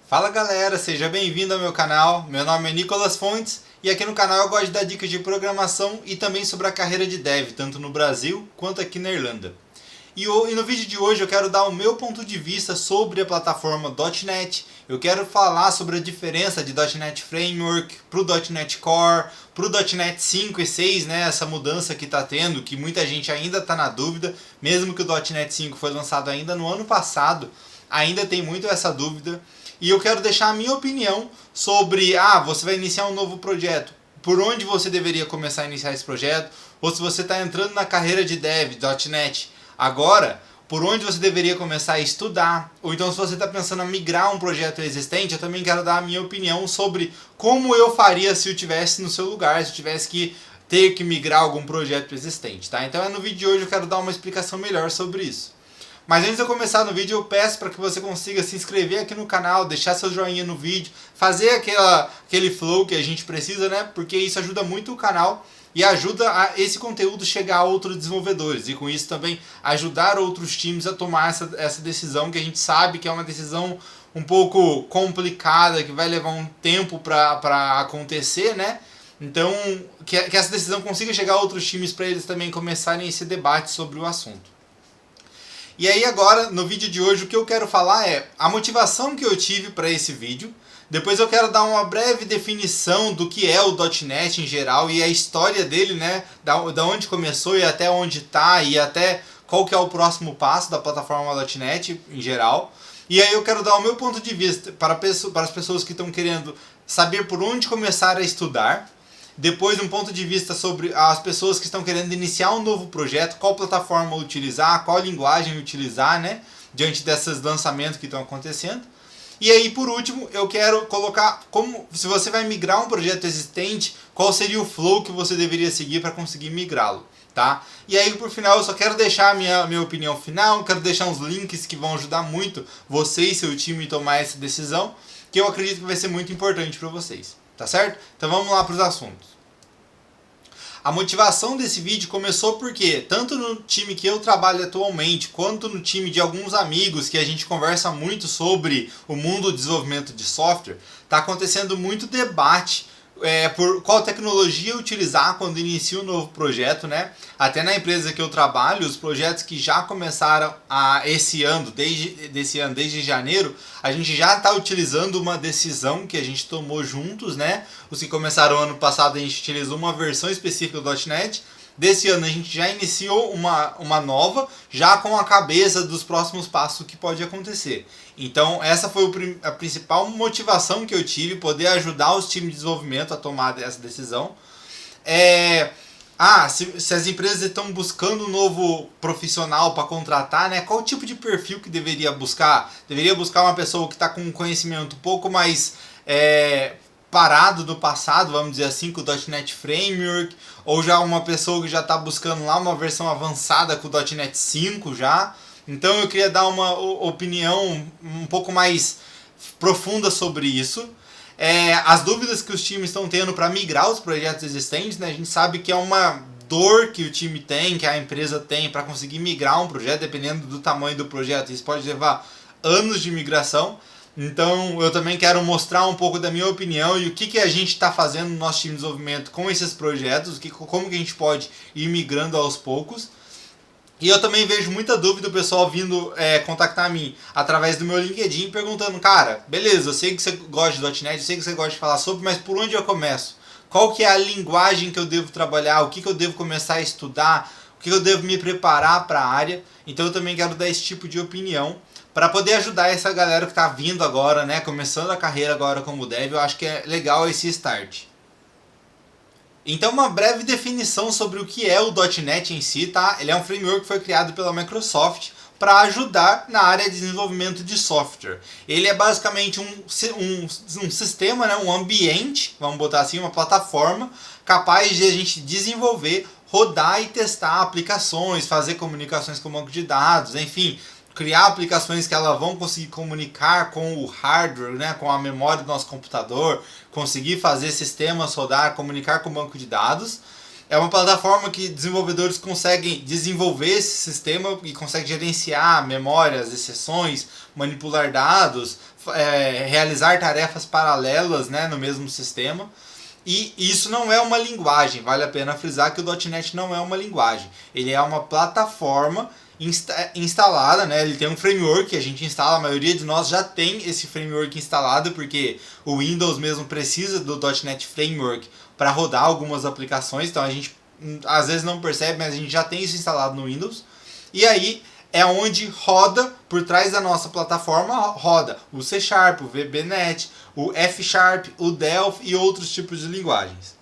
Fala galera, seja bem-vindo ao meu canal. Meu nome é Nicolas Fontes e aqui no canal eu gosto de dar dicas de programação e também sobre a carreira de dev, tanto no Brasil quanto aqui na Irlanda. E no vídeo de hoje eu quero dar o meu ponto de vista sobre a plataforma .NET. Eu quero falar sobre a diferença de .NET Framework para o .NET Core, para o .NET 5 e 6, né, essa mudança que está tendo, que muita gente ainda está na dúvida, mesmo que o .NET 5 foi lançado ainda no ano passado, ainda tem muito essa dúvida. E eu quero deixar a minha opinião sobre, você vai iniciar um novo projeto, por onde você deveria começar a iniciar esse projeto, ou se você está entrando na carreira de dev, .NET, agora, por onde você deveria começar a estudar, ou então se você está pensando em migrar um projeto existente, eu também quero dar a minha opinião sobre como eu faria se eu estivesse no seu lugar, se eu tivesse que ter que migrar algum projeto existente, tá? Então no vídeo de hoje eu quero dar uma explicação melhor sobre isso. Mas antes de eu começar no vídeo, eu peço para que você consiga se inscrever aqui no canal, deixar seu joinha no vídeo, fazer aquele flow que a gente precisa, né? Porque isso ajuda muito o canal e ajuda a esse conteúdo chegar a outros desenvolvedores. E com isso também ajudar outros times a tomar essa decisão que a gente sabe que é uma decisão um pouco complicada, que vai levar um tempo para acontecer, né? Então, que essa decisão consiga chegar a outros times para eles também começarem esse debate sobre o assunto. E aí agora, no vídeo de hoje, o que eu quero falar é a motivação que eu tive para esse vídeo. Depois eu quero dar uma breve definição do que é o .NET em geral e a história dele, né? Da onde começou e até onde está e até qual que é o próximo passo da plataforma .NET em geral. E aí eu quero dar o meu ponto de vista para as pessoas que estão querendo saber por onde começar a estudar. Depois um ponto de vista sobre as pessoas que estão querendo iniciar um novo projeto, qual plataforma utilizar, qual linguagem utilizar, né, diante desses lançamentos que estão acontecendo. E aí, por último, eu quero colocar como, se você vai migrar um projeto existente, qual seria o flow que você deveria seguir para conseguir migrá-lo, tá? E aí, por final, eu só quero deixar a minha opinião final, quero deixar uns links que vão ajudar muito você e seu time a tomar essa decisão, que eu acredito que vai ser muito importante para vocês. Tá certo? Então vamos lá para os assuntos. A motivação desse vídeo começou porque, tanto no time que eu trabalho atualmente, quanto no time de alguns amigos que a gente conversa muito sobre o mundo do desenvolvimento de software, está acontecendo muito debate por qual tecnologia utilizar quando inicia um novo projeto, né? Até na empresa que eu trabalho, os projetos que já começaram desde janeiro, a gente já está utilizando uma decisão que a gente tomou juntos, né? Os que começaram ano passado, a gente utilizou uma versão específica do .NET. Desse ano a gente já iniciou uma nova, já com a cabeça dos próximos passos que pode acontecer. Então essa foi a principal motivação que eu tive, poder ajudar os times de desenvolvimento a tomar essa decisão. Se as empresas estão buscando um novo profissional para contratar, né, qual tipo de perfil que deveria buscar? Deveria buscar uma pessoa que está com um conhecimento um pouco mais parado do passado, vamos dizer assim, com o .NET Framework, ou já uma pessoa que já está buscando lá uma versão avançada com o .NET 5 já. Então eu queria dar uma opinião um pouco mais profunda sobre isso. As dúvidas que os times estão tendo para migrar os projetos existentes, né, a gente sabe que é uma dor que o time tem, que a empresa tem para conseguir migrar um projeto, dependendo do tamanho do projeto. Isso pode levar anos de migração. Então eu também quero mostrar um pouco da minha opinião e o que a gente está fazendo no nosso time de desenvolvimento com esses projetos, como que a gente pode ir migrando aos poucos. E eu também vejo muita dúvida do pessoal vindo contactar a mim através do meu LinkedIn perguntando, cara, beleza, eu sei que você gosta de .NET, eu sei que você gosta de falar sobre, mas por onde eu começo? Qual que é a linguagem que eu devo trabalhar? O que eu devo começar a estudar? O que eu devo me preparar para a área? Então eu também quero dar esse tipo de opinião para poder ajudar essa galera que está vindo agora, né, começando a carreira agora como dev. Eu acho que é legal esse start. Então uma breve definição sobre o que é o .NET em si, tá? Ele é um framework que foi criado pela Microsoft para ajudar na área de desenvolvimento de software. Ele é basicamente um sistema, né, um ambiente, vamos botar assim, uma plataforma capaz de a gente desenvolver, rodar e testar aplicações, fazer comunicações com o banco de dados, enfim, criar aplicações que elas vão conseguir comunicar com o hardware, né, com a memória do nosso computador, conseguir fazer sistemas rodar, comunicar com o banco de dados. É uma plataforma que desenvolvedores conseguem desenvolver esse sistema e conseguem gerenciar memórias, exceções, manipular dados, realizar tarefas paralelas, né, no mesmo sistema. E isso não é uma linguagem, vale a pena frisar que o .NET não é uma linguagem. Ele é uma plataforma instalada, né? Ele tem um framework que a gente instala, a maioria de nós já tem esse framework instalado, porque o Windows mesmo precisa do .NET Framework para rodar algumas aplicações, então a gente às vezes não percebe, mas a gente já tem isso instalado no Windows. E aí é onde roda, por trás da nossa plataforma, roda o C Sharp, o VBNet, o F Sharp, o Delphi e outros tipos de linguagens.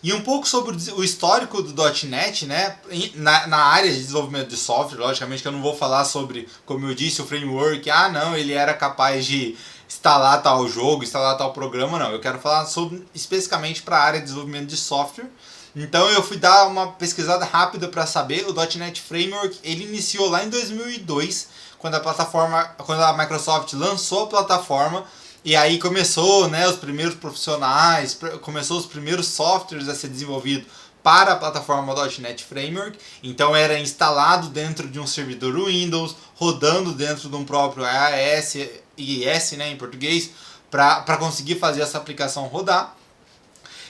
E um pouco sobre o histórico do .NET, né, na área de desenvolvimento de software. Logicamente que eu não vou falar sobre, como eu disse, o framework, não, ele era capaz de instalar tal jogo, instalar tal programa, não. Eu quero falar sobre, especificamente para a área de desenvolvimento de software. Então eu fui dar uma pesquisada rápida para saber. O .NET Framework ele iniciou lá em 2002, quando a Microsoft lançou a plataforma. E aí começou, né, os primeiros profissionais, começou os primeiros softwares a ser desenvolvido para a plataforma .NET Framework. Então era instalado dentro de um servidor Windows, rodando dentro de um próprio IIS, né, em português, para conseguir fazer essa aplicação rodar.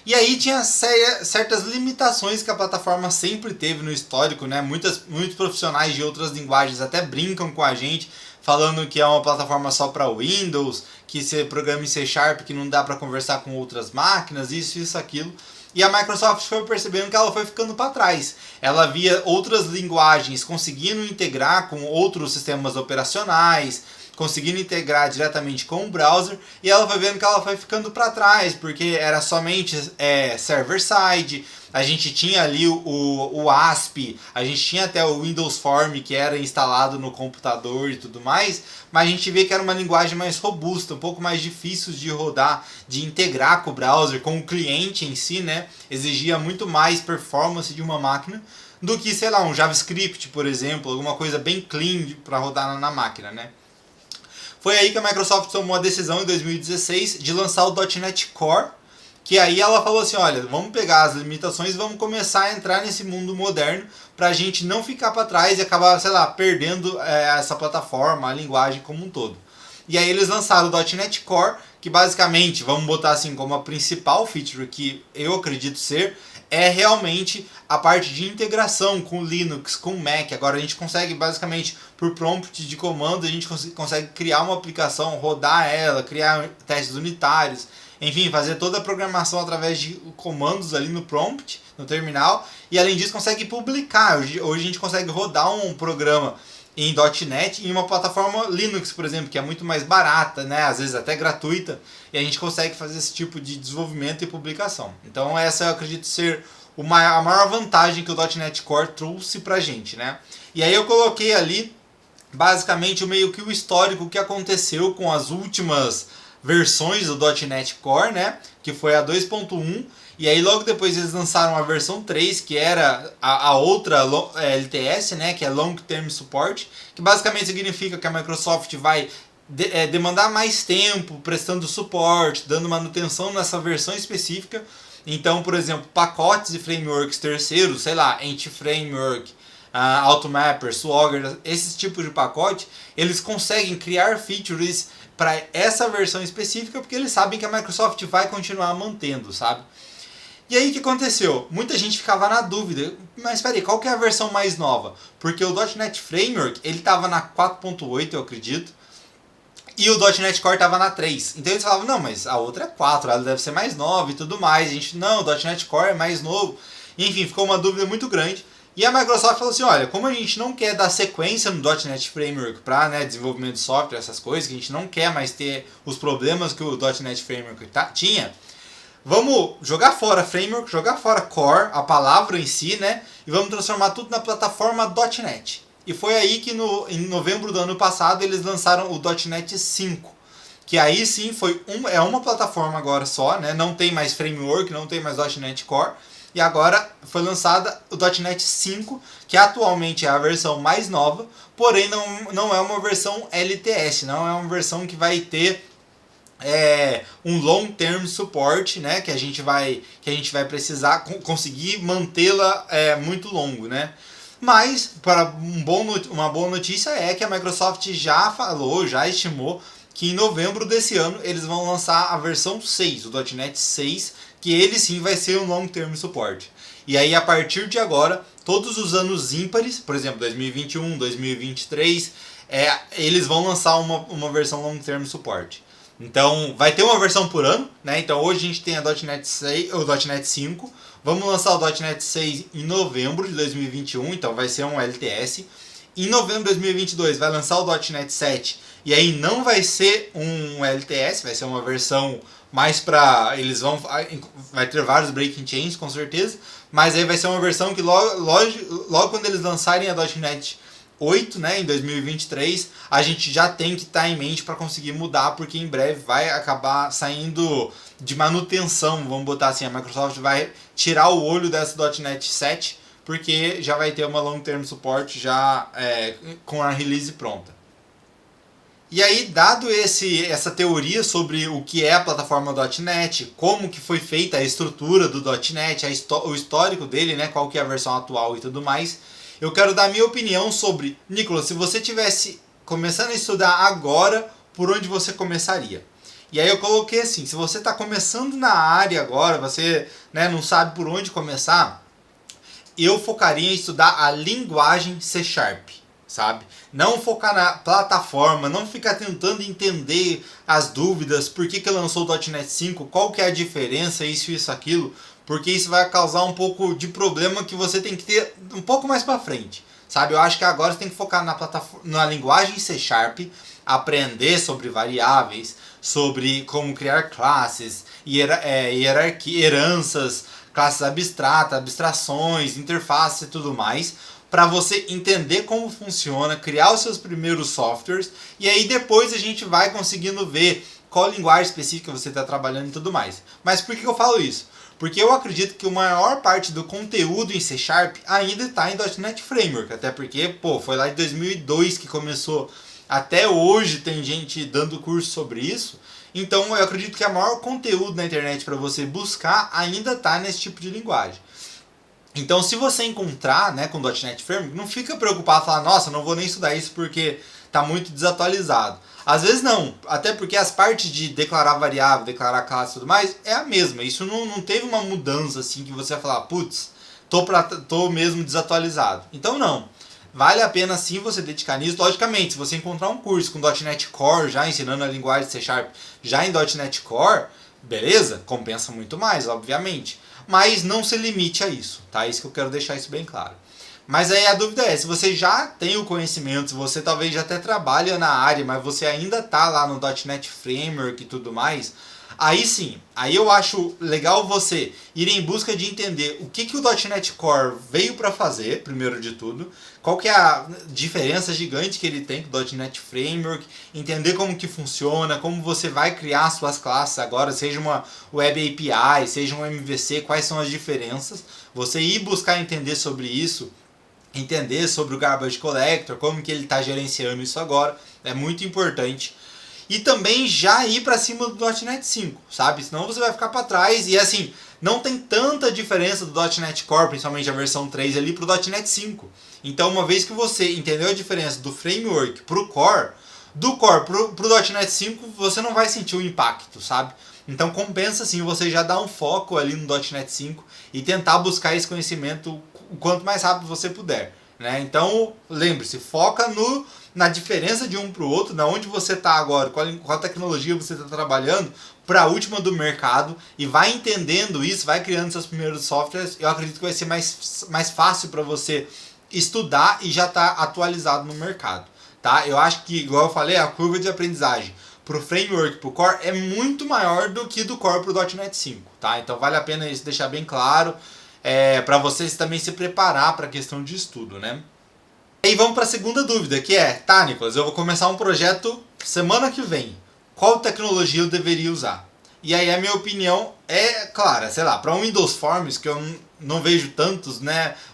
E aí tinha certas limitações que a plataforma sempre teve no histórico, né? Muitos profissionais de outras linguagens até brincam com a gente, falando que é uma plataforma só para Windows, que você programa em C Sharp, que não dá para conversar com outras máquinas, isso, aquilo. E a Microsoft foi percebendo que ela foi ficando para trás. Ela via outras linguagens conseguindo integrar com outros sistemas operacionais, conseguindo integrar diretamente com o browser, e ela foi vendo que ela foi ficando para trás, porque era somente server-side, a gente tinha ali o ASP, a gente tinha até o Windows Form, que era instalado no computador e tudo mais, mas a gente vê que era uma linguagem mais robusta, um pouco mais difícil de rodar, de integrar com o browser, com o cliente em si, né? Exigia muito mais performance de uma máquina do que, sei lá, um JavaScript, por exemplo, alguma coisa bem clean para rodar na máquina, né? Foi aí que a Microsoft tomou a decisão em 2016 de lançar o .NET Core, que aí ela falou assim, olha, vamos pegar as limitações e vamos começar a entrar nesse mundo moderno para a gente não ficar para trás e acabar, sei lá, perdendo essa plataforma, a linguagem como um todo. E aí eles lançaram o .NET Core, que basicamente, vamos botar assim como a principal feature que eu acredito ser, é realmente a parte de integração com Linux, com Mac. Agora a gente consegue basicamente por prompt de comando, a gente consegue criar uma aplicação, rodar ela, criar testes unitários, enfim, fazer toda a programação através de comandos ali no prompt, no terminal, e além disso consegue publicar. Hoje a gente consegue rodar um programa em .NET em uma plataforma Linux, por exemplo, que é muito mais barata, né? Às vezes até gratuita, e a gente consegue fazer esse tipo de desenvolvimento e publicação. Então essa eu acredito ser a maior vantagem que o .NET Core trouxe pra gente, né? E aí eu coloquei ali basicamente meio que o histórico que aconteceu com as últimas versões do .NET Core, né? Que foi a 2.1. E aí logo depois eles lançaram a versão 3, que era a outra LTS, né, que é Long Term Support, que basicamente significa que a Microsoft vai demandar mais tempo prestando suporte, dando manutenção nessa versão específica. Então, por exemplo, pacotes e frameworks terceiros, sei lá, Anti-Framework, Automapper, Swagger, esses tipos de pacote, eles conseguem criar features para essa versão específica porque eles sabem que a Microsoft vai continuar mantendo, sabe? E aí o que aconteceu? Muita gente ficava na dúvida, mas peraí, qual que é a versão mais nova? Porque o .NET Framework, ele estava na 4.8, eu acredito, e o .NET Core estava na 3. Então eles falavam, não, mas a outra é 4, ela deve ser mais nova e tudo mais. A gente, não, o .NET Core é mais novo. E, enfim, ficou uma dúvida muito grande. E a Microsoft falou assim, olha, como a gente não quer dar sequência no .NET Framework para, né, desenvolvimento de software, essas coisas, que a gente não quer mais ter os problemas que o .NET Framework tinha, vamos jogar fora Framework, jogar fora Core, a palavra em si, né? E vamos transformar tudo na plataforma .NET. E foi aí que em novembro do ano passado eles lançaram o .NET 5. Que aí sim é uma plataforma agora só, né? Não tem mais Framework, não tem mais .NET Core. E agora foi lançada o .NET 5, que atualmente é a versão mais nova, porém não é uma versão LTS, não é uma versão que vai ter um long term support, né, que a gente vai precisar conseguir mantê-la muito longo, né? Mas para uma boa notícia é que a Microsoft já estimou que em novembro desse ano eles vão lançar a versão 6, o .NET 6, que ele sim vai ser um long term support. E aí a partir de agora, todos os anos ímpares, por exemplo, 2021, 2023, eles vão lançar uma versão long term support. Então, vai ter uma versão por ano, né? Então, hoje a gente tem a .NET 6, ou .NET 5. Vamos lançar o .NET 6 em novembro de 2021, então vai ser um LTS. Em novembro de 2022 vai lançar o .NET 7, e aí não vai ser um LTS, vai ser uma versão mais para... vai ter vários breaking chains, com certeza, mas aí vai ser uma versão que logo quando eles lançarem a .NET 8, né, em 2023, a gente já tem que estar em mente para conseguir mudar, porque em breve vai acabar saindo de manutenção, vamos botar assim, a Microsoft vai tirar o olho dessa .NET 7, porque já vai ter uma long term support já com a release pronta. E aí, dado essa teoria sobre o que é a plataforma .NET, como que foi feita a estrutura do .NET, o histórico dele, né, qual que é a versão atual e tudo mais, eu quero dar a minha opinião sobre, Nicolas, se você tivesse começando a estudar agora, por onde você começaria? E aí eu coloquei assim, se você está começando na área agora, você não sabe por onde começar, eu focaria em estudar a linguagem C#, sabe? Não focar na plataforma, não ficar tentando entender as dúvidas, por que lançou o .NET 5, qual que é a diferença, isso, aquilo, porque isso vai causar um pouco de problema que você tem que ter um pouco mais para frente, sabe? Eu acho que agora você tem que focar na linguagem C#, aprender sobre variáveis, sobre como criar classes, heranças, classes abstratas, abstrações, interfaces e tudo mais, para você entender como funciona, criar os seus primeiros softwares, e aí depois a gente vai conseguindo ver qual linguagem específica você está trabalhando e tudo mais. Mas por que eu falo isso? Porque eu acredito que a maior parte do conteúdo em C# ainda está em .NET Framework, até porque foi lá de 2002 que começou, até hoje tem gente dando curso sobre isso, então eu acredito que o maior conteúdo na internet para você buscar ainda está nesse tipo de linguagem. Então, se você encontrar com o .NET Framework, não fica preocupado, falar, nossa, não vou nem estudar isso porque está muito desatualizado. Às vezes não, até porque as partes de declarar variável, declarar classe e tudo mais, é a mesma. Isso não teve uma mudança assim que você vai falar, putz, tô mesmo desatualizado. Então não, vale a pena sim você dedicar nisso. Logicamente, se você encontrar um curso com .NET Core, já ensinando a linguagem C# já em .NET Core, beleza, compensa muito mais, obviamente. Mas não se limite a isso, tá? Isso que eu quero deixar isso bem claro. Mas aí a dúvida é, se você já tem o conhecimento, se você talvez já até trabalha na área, mas você ainda tá lá no .NET Framework e tudo mais, aí sim, aí eu acho legal você ir em busca de entender o que o .NET Core veio para fazer, primeiro de tudo, qual que é a diferença gigante que ele tem com o .NET Framework, entender como que funciona, como você vai criar suas classes agora, seja uma Web API, seja um MVC, quais são as diferenças, você ir buscar entender sobre isso, entender sobre o Garbage Collector, como que ele está gerenciando isso agora, é muito importante. E também já ir para cima do .NET 5, sabe? Senão você vai ficar para trás. E assim, não tem tanta diferença do .NET Core, principalmente a versão 3 ali, para o .NET 5. Então, uma vez que você entendeu a diferença do framework para o Core, do Core para o .NET 5, você não vai sentir o impacto, sabe? Então compensa sim você já dar um foco ali no .NET 5 e tentar buscar esse conhecimento o quanto mais rápido você puder, né? Então, lembre-se, foca na diferença de um para o outro, na onde você está agora, qual tecnologia você está trabalhando, para a última do mercado, e vai entendendo isso, vai criando seus primeiros softwares. Eu acredito que vai ser mais fácil para você estudar e já estar atualizado no mercado, tá? Eu acho que, igual eu falei, a curva de aprendizagem para o framework, para o Core, é muito maior do que do Core para o .NET 5, tá? Então vale a pena isso deixar bem claro, para vocês também se preparar para a questão de estudo, né? E aí vamos para a segunda dúvida, que é, tá, Nicolas, eu vou começar um projeto semana que vem. Qual tecnologia eu deveria usar? E aí a minha opinião é clara, sei lá, para um Windows Forms, que eu não vejo tantos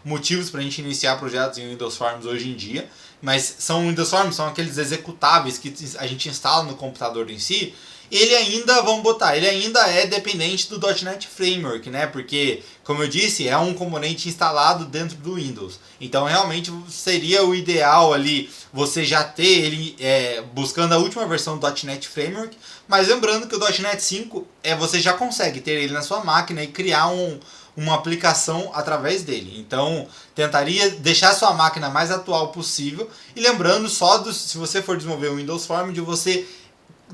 motivos para a gente iniciar projetos em Windows Forms hoje em dia, mas são Windows Forms, são aqueles executáveis que a gente instala no computador em si, ele ainda, vamos botar, ele ainda é dependente do .NET Framework, né? Porque, como eu disse, é um componente instalado dentro do Windows. Então, realmente, seria o ideal ali você já ter ele buscando a última versão do .NET Framework. Mas lembrando que o .NET 5, você já consegue ter ele na sua máquina e criar uma aplicação através dele. Então, tentaria deixar a sua máquina mais atual possível. E lembrando se você for desenvolver o Windows Form, de você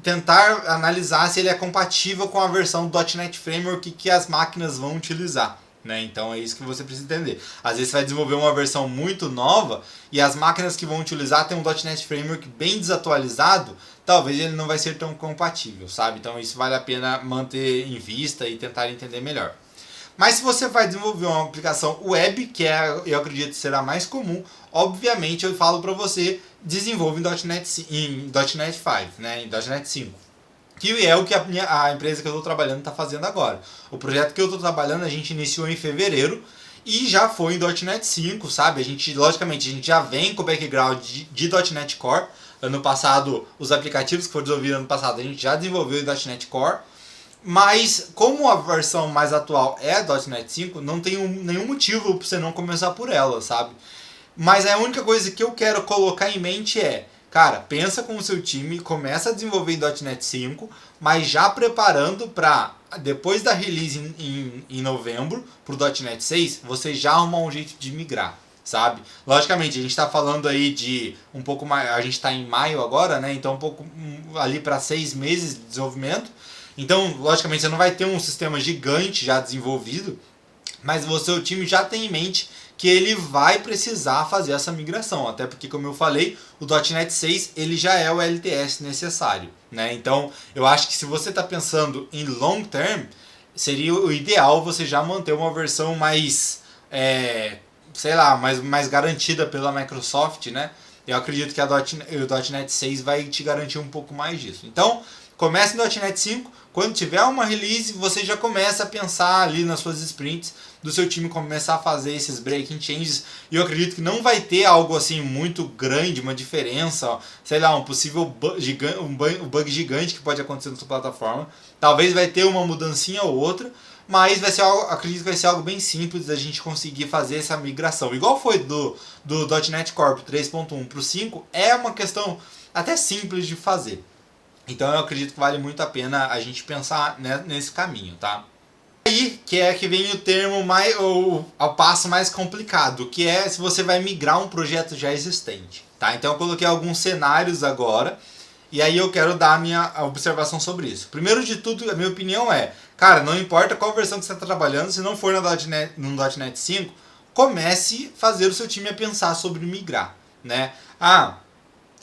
tentar analisar se ele é compatível com a versão do .NET Framework que as máquinas vão utilizar, né? Então é isso que você precisa entender. Às vezes você vai desenvolver uma versão muito nova e as máquinas que vão utilizar tem um .NET Framework bem desatualizado, talvez ele não vai ser tão compatível, sabe? Então isso vale a pena manter em vista e tentar entender melhor. Mas se você vai desenvolver uma aplicação web, que eu acredito que será mais comum, obviamente eu falo para você, desenvolva em .NET 5, né, em .NET 5. Que é o que a empresa que eu estou trabalhando está fazendo agora. O projeto que eu estou trabalhando a gente iniciou em fevereiro e já foi em .NET 5, sabe? Logicamente, a gente já vem com o background de .NET Core. Ano passado, os aplicativos que foram desenvolvidos ano passado, a gente já desenvolveu em .NET Core. Mas, como a versão mais atual é a .NET 5, não tem nenhum motivo para você não começar por ela, sabe? Mas a única coisa que eu quero colocar em mente cara, pensa com o seu time, começa a desenvolver em .NET 5, mas já preparando para, depois da release em novembro, para o .NET 6, você já arrumar um jeito de migrar, sabe? Logicamente, a gente está falando aí de um pouco mais, a gente está em maio agora, né? Então um pouco ali para 6 meses de desenvolvimento. Então, logicamente, você não vai ter um sistema gigante já desenvolvido, mas o seu time já tem em mente que ele vai precisar fazer essa migração. Até porque, como eu falei, o .NET 6 ele já é o LTS necessário, né? Então, eu acho que se você está pensando em long term, seria o ideal você já manter uma versão mais, mais garantida pela Microsoft, né? Eu acredito que o .NET 6 vai te garantir um pouco mais disso. Então, comece no .NET 5, quando tiver uma release, você já começa a pensar ali nas suas sprints do seu time começar a fazer esses breaking changes. E eu acredito que não vai ter algo assim muito grande, uma diferença, sei lá, um possível bug gigante que pode acontecer na sua plataforma. Talvez vai ter uma mudancinha ou outra, mas vai ser acredito que vai ser algo bem simples da gente conseguir fazer essa migração. Igual foi do .NET Core 3.1 para o 5, é uma questão até simples de fazer. Então eu acredito que vale muito a pena a gente pensar nesse caminho, tá? Aí que vem o termo ao passo mais complicado, que é se você vai migrar um projeto já existente, tá? Então eu coloquei alguns cenários agora, e aí eu quero dar a minha observação sobre isso. Primeiro de tudo, a minha opinião cara, não importa qual versão que você está trabalhando, se não for no .NET 5, comece a fazer o seu time a pensar sobre migrar, né?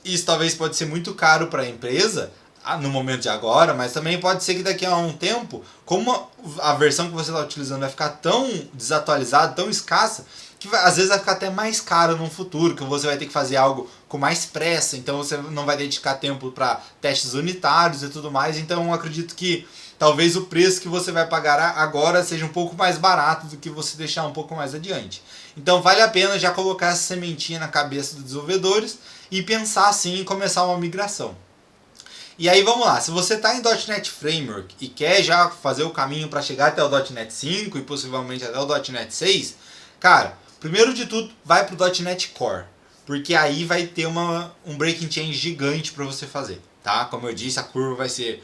Isso talvez pode ser muito caro para a empresa, no momento de agora, mas também pode ser que daqui a um tempo, como a versão que você está utilizando vai ficar tão desatualizada, tão escassa, que às vezes vai ficar até mais caro no futuro, que você vai ter que fazer algo com mais pressa, então você não vai dedicar tempo para testes unitários e tudo mais. Então eu acredito que talvez o preço que você vai pagar agora seja um pouco mais barato do que você deixar um pouco mais adiante. Então vale a pena já colocar essa sementinha na cabeça dos desenvolvedores e pensar assim em começar uma migração. E aí vamos lá, se você está em .NET Framework e quer já fazer o caminho para chegar até o .NET 5 e possivelmente até o .NET 6, cara, primeiro de tudo vai para o .NET Core, porque aí vai ter um breaking change gigante para você fazer, tá? Como eu disse, a curva vai ser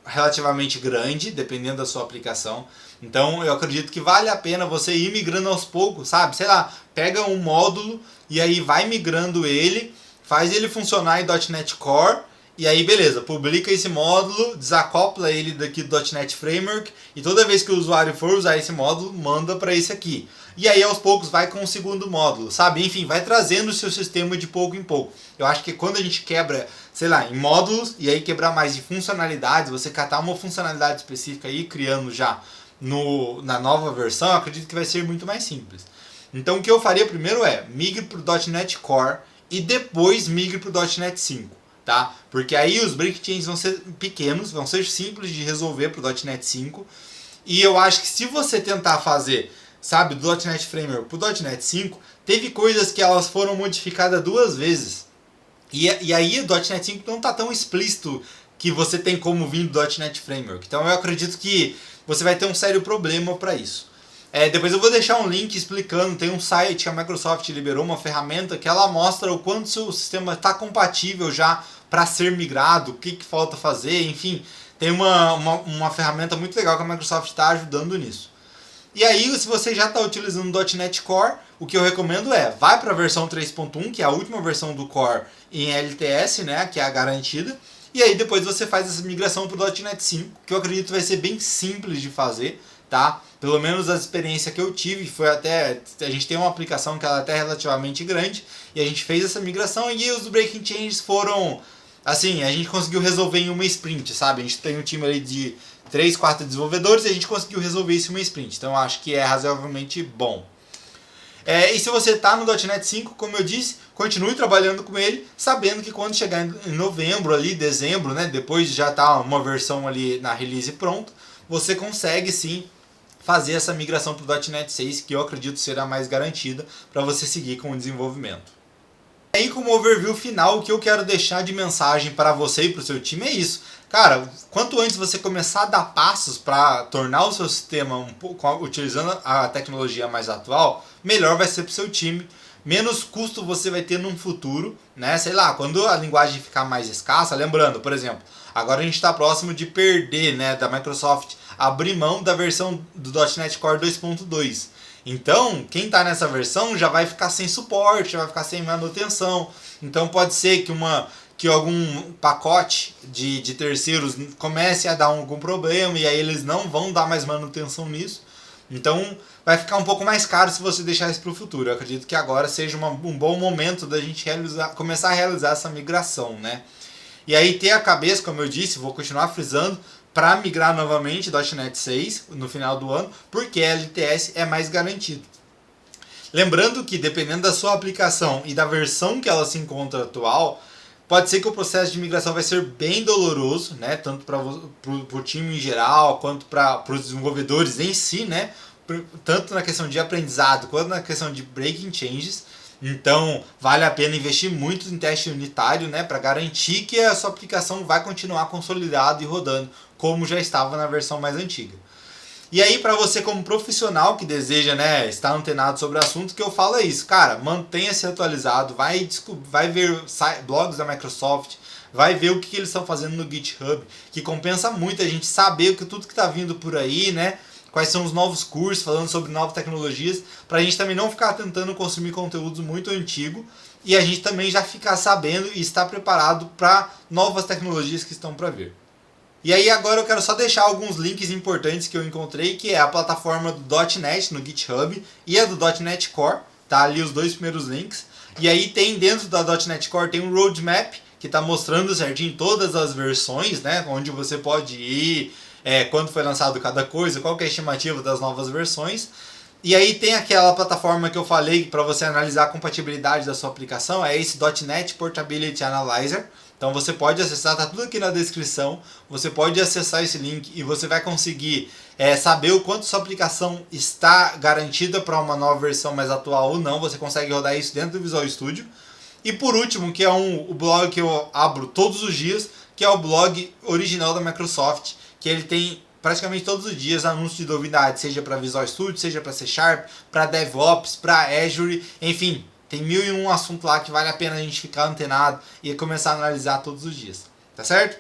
relativamente grande, dependendo da sua aplicação. Então eu acredito que vale a pena você ir migrando aos poucos, sabe? Sei lá, pega um módulo e aí vai migrando ele, faz ele funcionar em .NET Core, e aí beleza, publica esse módulo, desacopla ele daqui do .NET Framework, e toda vez que o usuário for usar esse módulo, manda para esse aqui. E aí aos poucos vai com o segundo módulo, sabe? Enfim, vai trazendo o seu sistema de pouco em pouco. Eu acho que quando a gente quebra, sei lá, em módulos, e aí quebrar mais de funcionalidades, você catar uma funcionalidade específica e ir criando já na nova versão, eu acredito que vai ser muito mais simples. Então o que eu faria primeiro migre para o .NET Core e depois migre para o .NET 5. Tá? Porque aí os break changes vão ser pequenos, vão ser simples de resolver para o .NET 5. E eu acho que se você tentar fazer, sabe, do .NET Framework para o .NET 5, teve coisas que elas foram modificadas 2 vezes. E aí o .NET 5 não está tão explícito que você tem como vir do .NET Framework. Então eu acredito que você vai ter um sério problema para isso. Depois eu vou deixar um link explicando, tem um site que a Microsoft liberou, uma ferramenta que ela mostra o quanto seu sistema está compatível já para ser migrado, o que falta fazer, enfim. Tem uma ferramenta muito legal que a Microsoft está ajudando nisso. E aí, se você já está utilizando o .NET Core, o que eu recomendo vai para a versão 3.1, que é a última versão do Core em LTS, né, que é a garantida. E aí depois você faz essa migração para o .NET 5, que eu acredito vai ser bem simples de fazer, tá? Pelo menos a experiência que eu tive, foi até... A gente tem uma aplicação que ela é até relativamente grande, e a gente fez essa migração e os breaking changes foram... Assim, a gente conseguiu resolver em uma sprint, sabe? A gente tem um time ali de 3, 4 desenvolvedores e a gente conseguiu resolver isso em uma sprint. Então eu acho que é razoavelmente bom. E se você está no .NET 5, como eu disse, continue trabalhando com ele, sabendo que quando chegar em novembro, ali, dezembro, né, depois de já estar uma versão ali na release pronta, você consegue sim fazer essa migração para o .NET 6, que eu acredito será mais garantida para você seguir com o desenvolvimento. E aí, como overview final, o que eu quero deixar de mensagem para você e para o seu time é isso. Cara, quanto antes você começar a dar passos para tornar o seu sistema um pouco, utilizando a tecnologia mais atual, melhor vai ser para o seu time, menos custo você vai ter no futuro, né? Sei lá, quando a linguagem ficar mais escassa, lembrando, por exemplo, agora a gente está próximo de perder, né, da Microsoft abrir mão da versão do .NET Core 2.2. Então, quem está nessa versão já vai ficar sem suporte, já vai ficar sem manutenção. Então pode ser que algum pacote de terceiros comece a dar algum problema e aí eles não vão dar mais manutenção nisso. Então vai ficar um pouco mais caro se você deixar isso para o futuro. Eu acredito que agora seja um bom momento da gente começar a realizar essa migração, né? E aí ter a cabeça, como eu disse, vou continuar frisando, para migrar novamente .NET 6 no final do ano, porque a LTS é mais garantido. Lembrando que dependendo da sua aplicação e da versão que ela se encontra atual, pode ser que o processo de migração vai ser bem doloroso, né? Tanto para o time em geral, quanto para os desenvolvedores em si, né? Tanto na questão de aprendizado, quanto na questão de breaking changes. Então, vale a pena investir muito em teste unitário, né? Para garantir que a sua aplicação vai continuar consolidada e rodando, como já estava na versão mais antiga. E aí, para você como profissional que deseja, né, estar antenado sobre o assunto, que eu falo é isso, cara, mantenha-se atualizado, vai ver blogs da Microsoft, vai ver o que eles estão fazendo no GitHub, que compensa muito a gente saber tudo que está vindo por aí, né, quais são os novos cursos falando sobre novas tecnologias, para a gente também não ficar tentando consumir conteúdos muito antigos e a gente também já ficar sabendo e estar preparado para novas tecnologias que estão para vir. E aí agora eu quero só deixar alguns links importantes que eu encontrei, que é a plataforma do .NET no GitHub e a do .NET Core, tá ali os dois primeiros links. E aí tem dentro da .NET Core tem um roadmap que está mostrando certinho todas as versões, né, onde você pode ir, quando foi lançado cada coisa, qual que é a estimativa das novas versões. E aí tem aquela plataforma que eu falei para você analisar a compatibilidade da sua aplicação, é esse .NET Portability Analyzer. Então você pode acessar, tá tudo aqui na descrição, você pode acessar esse link e você vai conseguir saber o quanto sua aplicação está garantida para uma nova versão mais atual ou não, você consegue rodar isso dentro do Visual Studio. E por último, que é o blog que eu abro todos os dias, que é o blog original da Microsoft, que ele tem praticamente todos os dias anúncios de novidades, seja para Visual Studio, seja para C Sharp, para DevOps, para Azure, enfim. Tem 1001 assuntos lá que vale a pena a gente ficar antenado e começar a analisar todos os dias. Tá certo?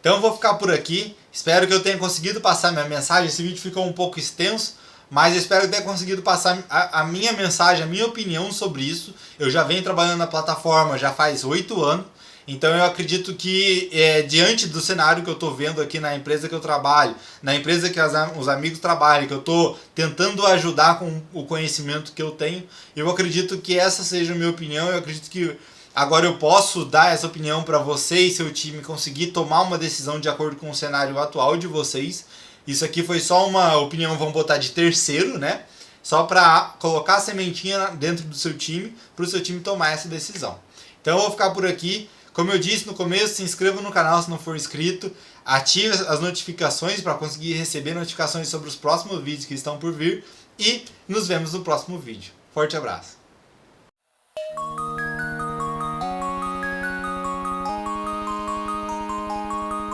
Então eu vou ficar por aqui. Espero que eu tenha conseguido passar minha mensagem. Esse vídeo ficou um pouco extenso, mas eu espero que tenha conseguido passar a minha mensagem, a minha opinião sobre isso. Eu já venho trabalhando na plataforma já faz 8 anos. Então eu acredito que diante do cenário que eu estou vendo aqui na empresa que eu trabalho, na empresa que os amigos trabalham, que eu estou tentando ajudar com o conhecimento que eu tenho, eu acredito que essa seja a minha opinião. Eu acredito que agora eu posso dar essa opinião para você e seu time conseguir tomar uma decisão de acordo com o cenário atual de vocês. Isso aqui foi só uma opinião, vamos botar, de terceiro, né? Só para colocar a sementinha dentro do seu time, para o seu time tomar essa decisão. Então eu vou ficar por aqui. Como eu disse no começo, se inscreva no canal se não for inscrito, ative as notificações para conseguir receber notificações sobre os próximos vídeos que estão por vir e nos vemos no próximo vídeo. Forte abraço!